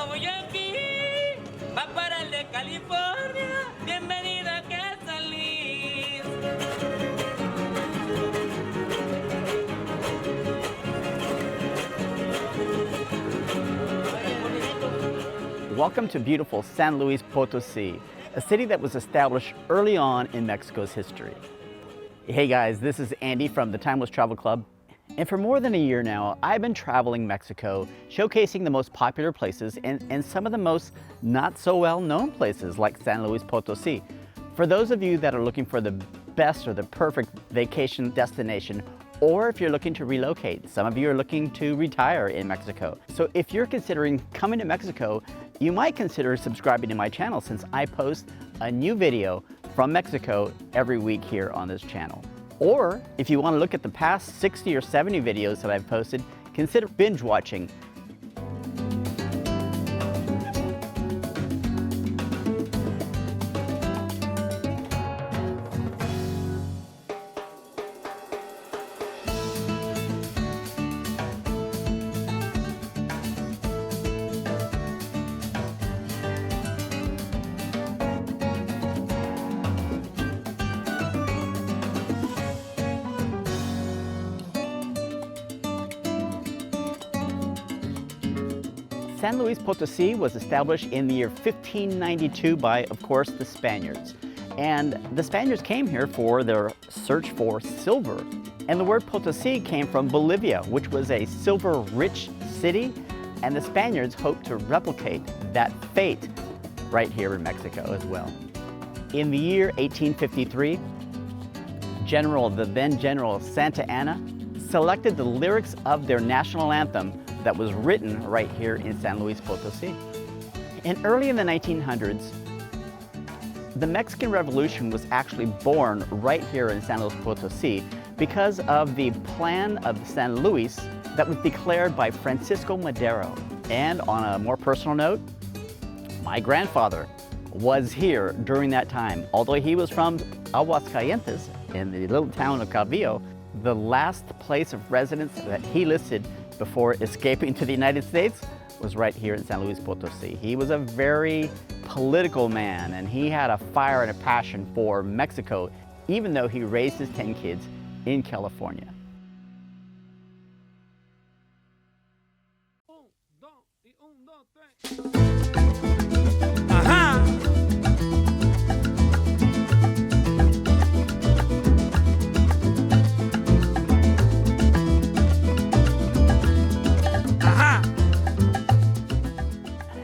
voy aquí, va para el de California, bienvenida que salís. Welcome to beautiful San Luis Potosi, a city that was established early on in Mexico's history. Hey guys, this is Andy from the Timeless Travel Club, and for more than a year now, I've been traveling Mexico, showcasing the most popular places and some of the most not so well known places like San Luis Potosi. For those of you that are looking for the best or the perfect vacation destination, or if you're looking to relocate, some of you are looking to retire in Mexico. So if you're considering coming to Mexico, you might consider subscribing to my channel since I post a new video from Mexico every week here on this channel. Or if you want to look at the past 60 or 70 videos that I've posted, consider binge watching. San Luis Potosi was established in the year 1592 by, of course, the Spaniards. And the Spaniards came here for their search for silver. And the word Potosi came from Bolivia, which was a silver-rich city, and the Spaniards hoped to replicate that fate right here in Mexico as well. In the year 1853, the then General Santa Anna selected the lyrics of their national anthem that was written right here in San Luis Potosi. And early in the 1900s, the Mexican Revolution was actually born right here in San Luis Potosi because of the plan of San Luis that was declared by Francisco Madero. And on a more personal note, my grandfather was here during that time. Although he was from Aguascalientes in the little town of Calvillo, the last place of residence that he listed before escaping to the United States was right here in San Luis Potosi. He was a very political man, and he had a fire and a passion for Mexico, even though he raised his 10 kids in California. Ajá.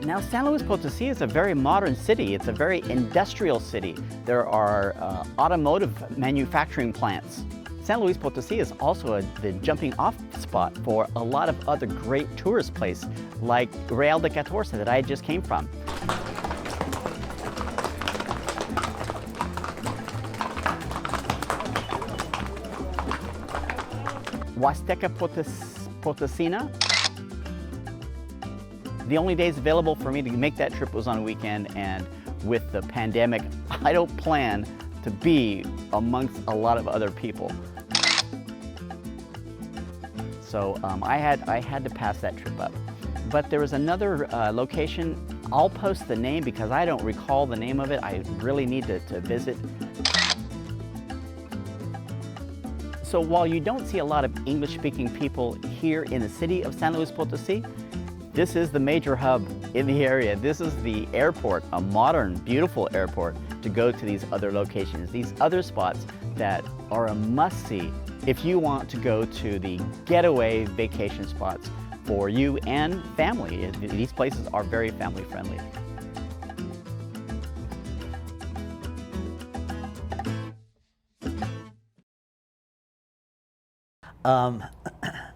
Now, San Luis Potosi is a very modern city. It's a very industrial city. There are automotive manufacturing plants. San Luis Potosi is also the jumping off spot for a lot of other great tourist places like Real de Catorce that I just came from. Huasteca Potosina. The only days available for me to make that trip was on a weekend, and with the pandemic, I don't plan to be amongst a lot of other people. So I had to pass that trip up. But there was another location. I'll post the name because I don't recall the name of it. I really need to visit. So while you don't see a lot of English-speaking people here in the city of San Luis Potosi, this is the major hub in the area. This is the airport, a modern, beautiful airport to go to these other locations, these other spots that are a must-see if you want to go to the getaway vacation spots for you and family. These places are very family-friendly.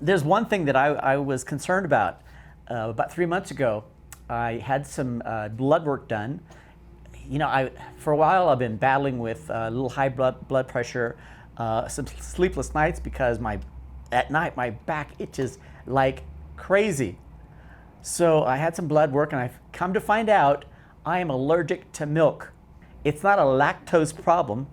There's one thing that I was concerned about. About 3 months ago, I had some blood work done. You know, for a while I've been battling with a little high blood pressure, some sleepless nights because at night my back itches like crazy. So I had some blood work, and I've come to find out I am allergic to milk. It's not a lactose problem.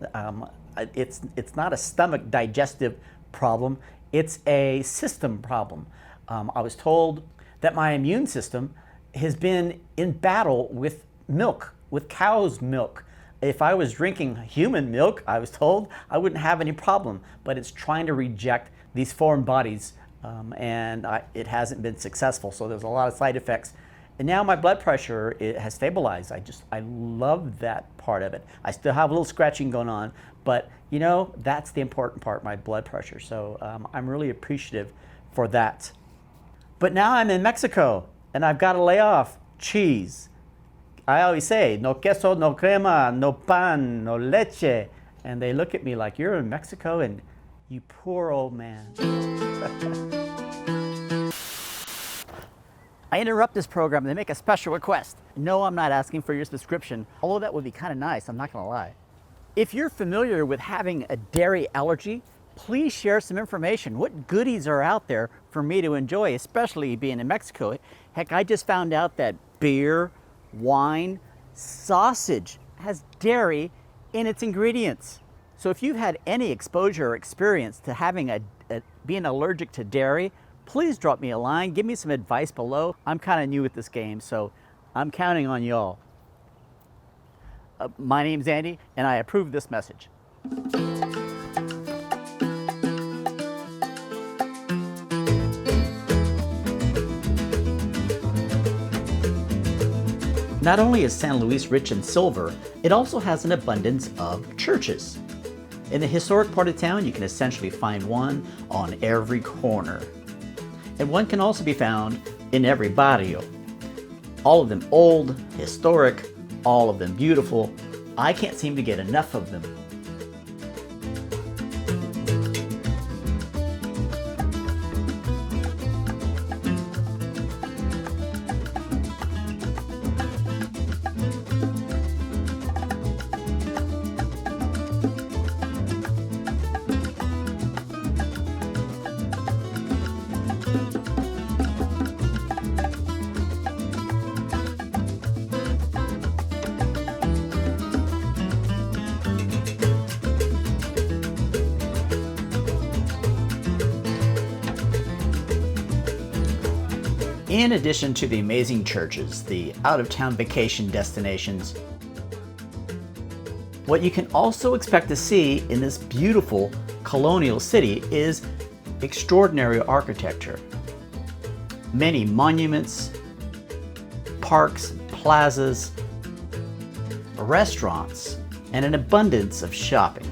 It's not a stomach digestive problem. It's a system problem. I was told that my immune system has been in battle with milk, with cow's milk. If I was drinking human milk, I was told, I wouldn't have any problem, but it's trying to reject these foreign bodies, it hasn't been successful, so there's a lot of side effects. And now my blood pressure, it has stabilized. I love that part of it. I still have a little scratching going on, but you know, that's the important part, my blood pressure. So I'm really appreciative for that. But now I'm in Mexico, and I've got to lay off cheese. I always say, no queso, no crema, no pan, no leche. And they look at me like, you're in Mexico and you poor old man. I interrupt this program and they make a special request. No, I'm not asking for your subscription, although that would be kind of nice, I'm not gonna lie. If you're familiar with having a dairy allergy, please share some information. What goodies are out there for me to enjoy, especially being in Mexico? Heck, I just found out that beer, wine, sausage has dairy in its ingredients. So if you've had any exposure or experience to having being allergic to dairy, please drop me a line, give me some advice below. I'm kind of new at this game, so I'm counting on y'all. My name's Andy, and I approve this message. Not only is San Luis rich in silver, it also has an abundance of churches. In the historic part of town, you can essentially find one on every corner. And one can also be found in every barrio. All of them old, historic, all of them beautiful. I can't seem to get enough of them. In addition to the amazing churches, the out-of-town vacation destinations, what you can also expect to see in this beautiful colonial city is extraordinary architecture. Many monuments, parks, plazas, restaurants, and an abundance of shopping.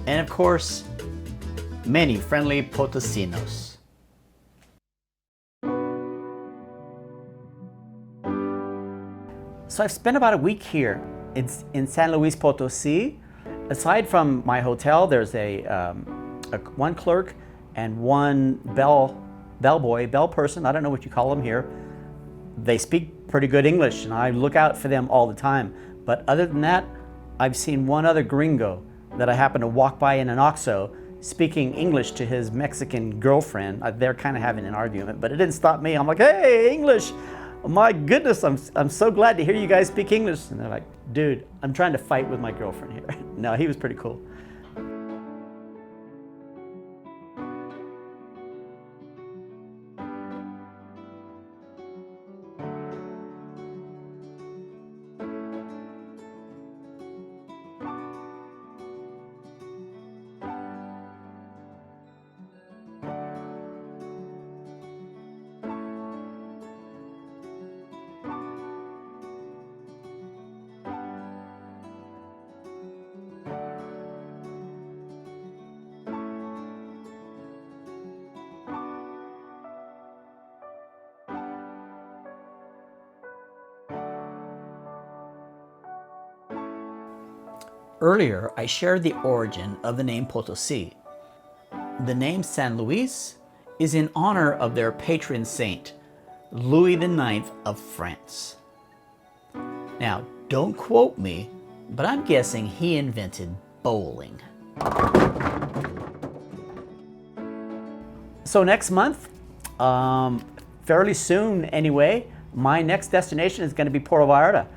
And of course, many friendly Potosinos. So I've spent about a week here in San Luis Potosi. Aside from my hotel, there's one clerk and one bell person, I don't know what you call them here. They speak pretty good English and I look out for them all the time. But other than that, I've seen one other gringo that I happened to walk by in an OXXO speaking English to his Mexican girlfriend. They're kind of having an argument, but it didn't stop me. I'm like, hey, English. Oh my goodness, I'm so glad to hear you guys speak English. And they're like, dude, I'm trying to fight with my girlfriend here. No, he was pretty cool. Earlier, I shared the origin of the name Potosi. The name San Luis is in honor of their patron saint, Louis IX of France. Now, don't quote me, but I'm guessing he invented bowling. So next month, fairly soon anyway, my next destination is going to be Puerto Vallarta.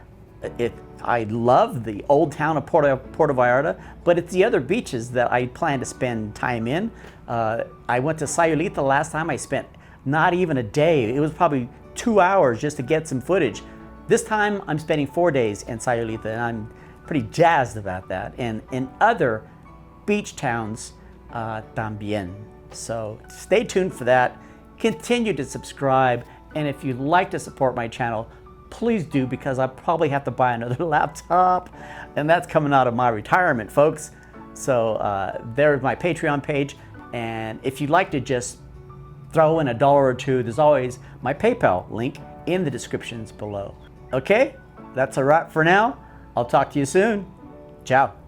I love the old town of Puerto Vallarta, but it's the other beaches that I plan to spend time in. I went to Sayulita last time. I spent not even a day. It was probably 2 hours just to get some footage. This time I'm spending 4 days in Sayulita, and I'm pretty jazzed about that. And in other beach towns también. So stay tuned for that. Continue to subscribe, and if you'd like to support my channel, please do, because I probably have to buy another laptop, and that's coming out of my retirement, folks. So there's my Patreon page, and if you'd like to just throw in $1 or $2, there's always my PayPal link in the descriptions below. Okay, that's a wrap for now. I'll talk to you soon. Ciao.